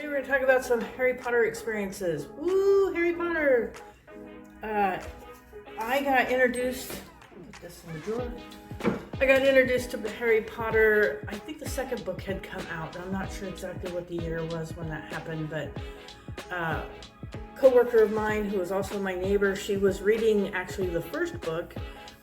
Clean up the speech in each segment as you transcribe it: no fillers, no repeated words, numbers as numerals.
Today we're going to talk about some Harry Potter experiences. Woo, Harry Potter! I got introduced, put this in the drawer. I got introduced to Harry Potter, I think the second book had come out. I'm not sure exactly what the year was when that happened, but a co-worker of mine who was also my neighbor, she was reading actually the first book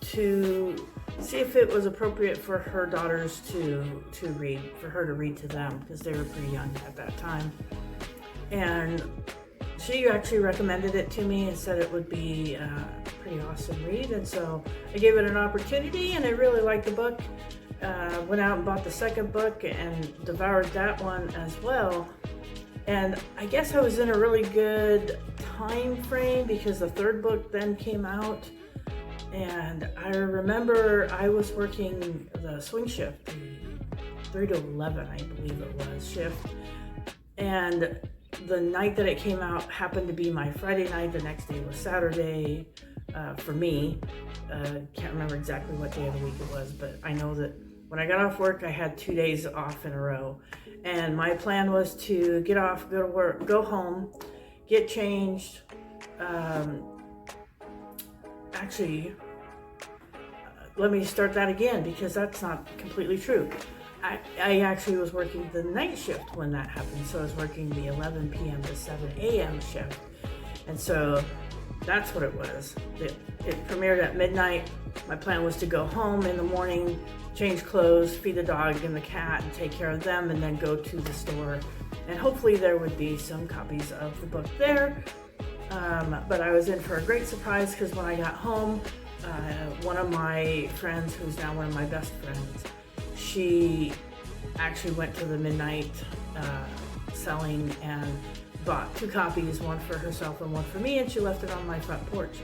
to see if it was appropriate for her daughters to read, for her to read to them, because they were pretty young at that time. And she actually recommended it to me and said it would be a pretty awesome read, and so I gave it an opportunity and I really liked the book. Went out and bought the second book and devoured that one as well. And I guess I was in a really good time frame because the third book then came out. And I remember I was working the swing shift, the 3 to 11, I believe it was, shift. And the night that it came out happened to be my Friday night. The next day was Saturday for me. Can't remember exactly what day of the week it was, but I know that when I got off work, I had 2 days off in a row. And my plan was to get off, go to work, go home, get changed. Actually, let me start that again because that's not completely true. I actually was working the night shift when that happened, so I was working the 11 p.m. to 7 a.m. shift, and so that's what it was. It premiered at midnight. My plan was to go home in the morning, change clothes, feed the dog and the cat, and take care of them, and then go to the store, and hopefully there would be some copies of the book there. But I was in for a great surprise because when I got home, one of my friends, who's now one of my best friends, she actually went to the midnight selling and bought 2 copies, one for herself and one for me, and she left it on my front porch.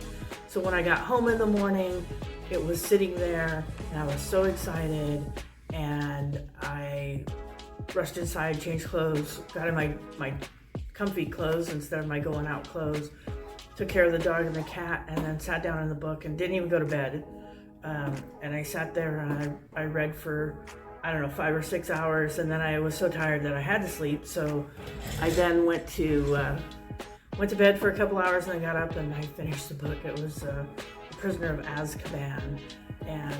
So when I got home in the morning, it was sitting there, and I was so excited, and I rushed inside, changed clothes, got in my comfy clothes instead of my going out clothes, took care of the dog and the cat, and then sat down in the book and didn't even go to bed. And I sat there and I read for, I don't know, 5 or 6 hours, and then I was so tired that I had to sleep. So I then went to bed for a couple hours, and I got up and I finished the book. It was The Prisoner of Azkaban. And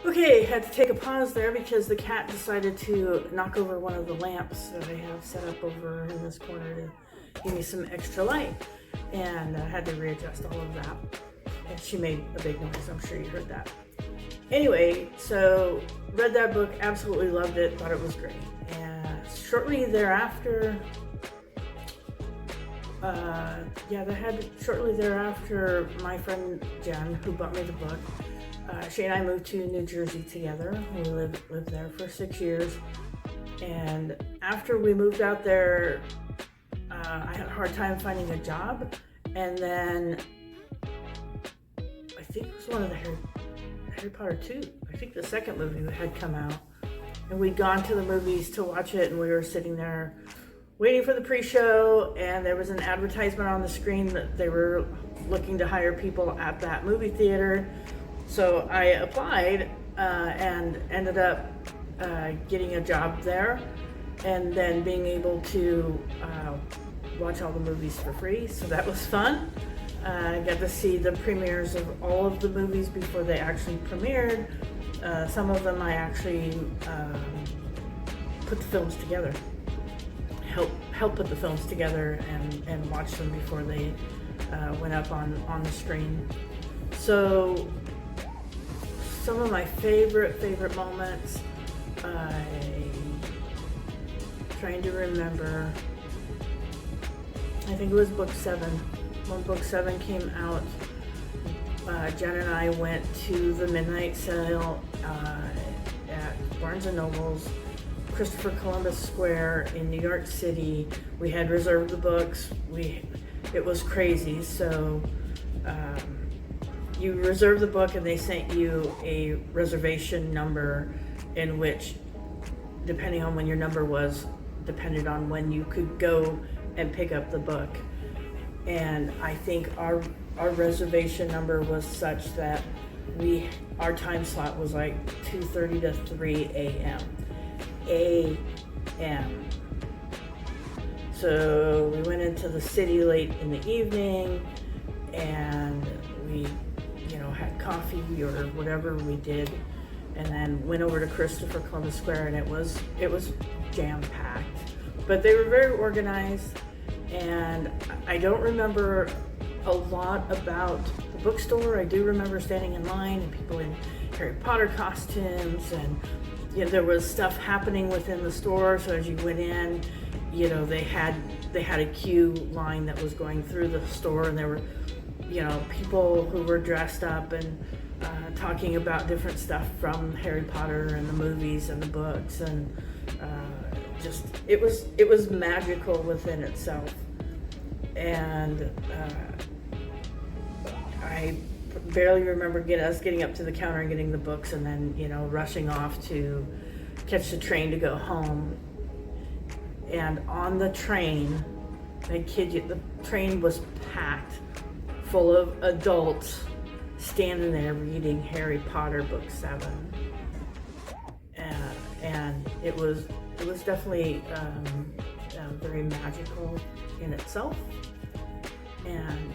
okay, had to take a pause there because the cat decided to knock over one of the lamps that I have set up over in this corner to give me some extra light, and I had to readjust all of that. And she made a big noise, I'm sure you heard that. Anyway, so read that book, absolutely loved it, thought it was great. And shortly thereafter, my friend Jen, who bought me the book, she and I moved to New Jersey together. We lived there for 6 years. And after we moved out there, I had a hard time finding a job. And then I think it was one of the Harry Potter 2. I think the second movie had come out. And we'd gone to the movies to watch it, and we were sitting there waiting for the pre-show, and there was an advertisement on the screen that they were looking to hire people at that movie theater. So I applied and ended up getting a job there, and then being able to watch all the movies for free. So that was fun. I got to see the premieres of all of the movies before they actually premiered. Some of them I actually put the films together, help put the films together and watch them before they went up on the screen. So some of my favorite moments, trying to remember, I think it was book 7. When book 7 came out, Jen and I went to the midnight sale at Barnes & Noble's, Christopher Columbus Square in New York City. We had reserved the books. It was crazy. So you reserve the book and they sent you a reservation number in which, depending on when your number was, depended on when you could go and pick up the book. And I think our reservation number was such that our time slot was like 2:30 to 3 a.m. a.m. So we went into the city late in the evening, and we, had coffee or whatever we did, and then went over to Christopher Columbus Square, and it was jam-packed. But they were very organized, and I don't remember a lot about the bookstore. I do remember standing in line and people in Harry Potter costumes, and there was stuff happening within the store. So as you went in, they had a queue line that was going through the store, and there were people who were dressed up and talking about different stuff from Harry Potter and the movies and the books, and it was magical within itself. And I barely remember us getting up to the counter and getting the books, and then rushing off to catch the train to go home. And on the train, I kid you, the train was packed full of adults standing there reading Harry Potter book 7, and it was definitely very magical in itself. And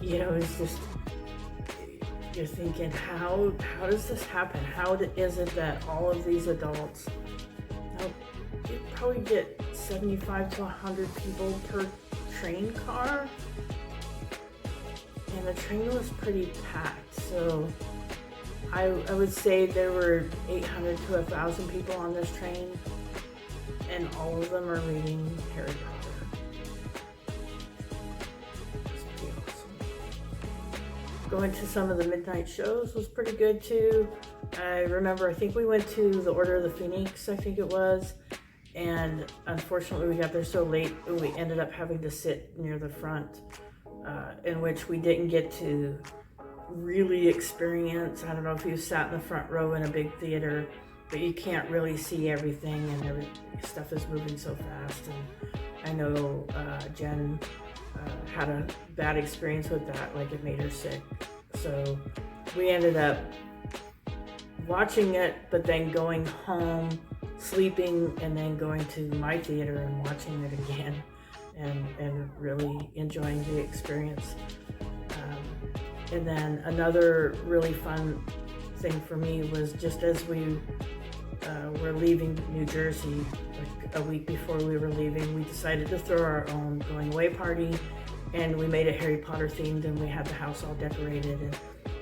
it's just, you're thinking, how does this happen? How is it that all of these adults, you probably get 75 to 100 people per train car, and the train was pretty packed. So I would say there were 800 to 1,000 people on this train, and all of them are reading Harry Potter. It's pretty awesome. Going to some of the midnight shows was pretty good too. I think we went to the Order of the Phoenix, I think it was, and unfortunately we got there so late we ended up having to sit near the front, in which we didn't get to really experience. I don't know if you sat in the front row in a big theater, but you can't really see everything, and stuff is moving so fast. And I know Jen had a bad experience with that, like it made her sick. So we ended up watching it, but then going home, sleeping, and then going to my theater and watching it again, and really enjoying the experience. And then another really fun thing for me was just as we were leaving New Jersey, like a week before we were leaving, we decided to throw our own going away party, and we made it Harry Potter themed, and we had the house all decorated, and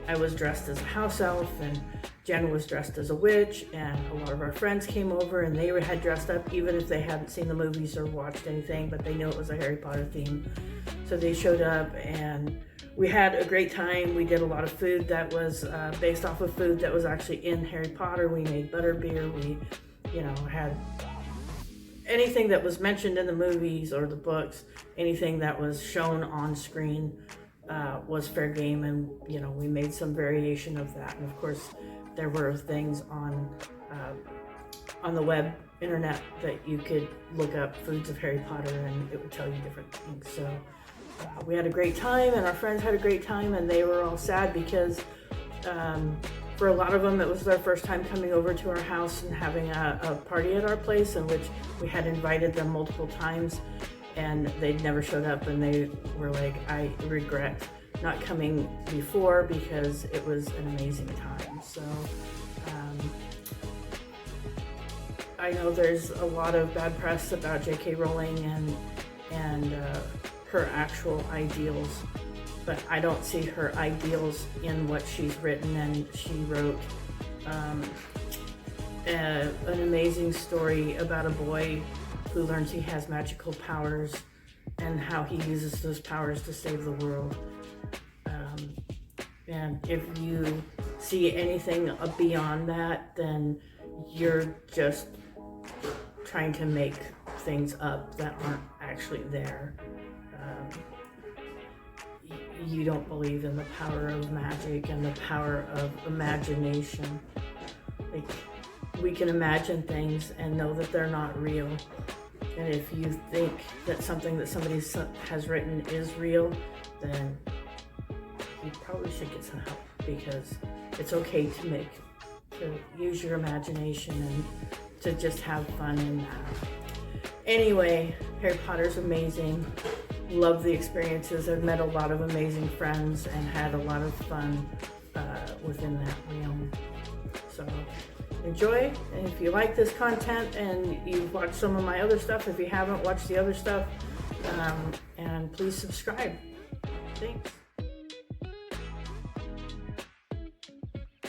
I was dressed as a house elf, and Jen was dressed as a witch, and a lot of our friends came over, and they had dressed up even if they hadn't seen the movies or watched anything, but they knew it was a Harry Potter theme. So they showed up, and we had a great time. We did a lot of food that was based off of food that was actually in Harry Potter. We made butterbeer. We, had anything that was mentioned in the movies or the books, anything that was shown on screen was fair game, and we made some variation of that. And of course, there were things on the web internet that you could look up foods of Harry Potter, and it would tell you different things. So we had a great time, and our friends had a great time, and they were all sad because for a lot of them it was their first time coming over to our house and having a party at our place, in which we had invited them multiple times, and they'd never showed up, and they were like, I regret not coming before because it was an amazing time. So I know there's a lot of bad press about J.K. Rowling and her actual ideals, but I don't see her ideals in what she's written. And she wrote an amazing story about a boy who learns he has magical powers and how he uses those powers to save the world. And if you see anything beyond that, then you're just trying to make things up that aren't actually there. You don't believe in the power of magic and the power of imagination. Like, we can imagine things and know that they're not real. And if you think that something that somebody has written is real, then you probably should get some help. because it's okay to use your imagination and to just have fun in that. Anyway, Harry Potter's amazing. Love the experiences. I've met a lot of amazing friends and had a lot of fun within that realm. So enjoy, and if you like this content and you've watched some of my other stuff, if you haven't watched the other stuff, and please subscribe. Thanks.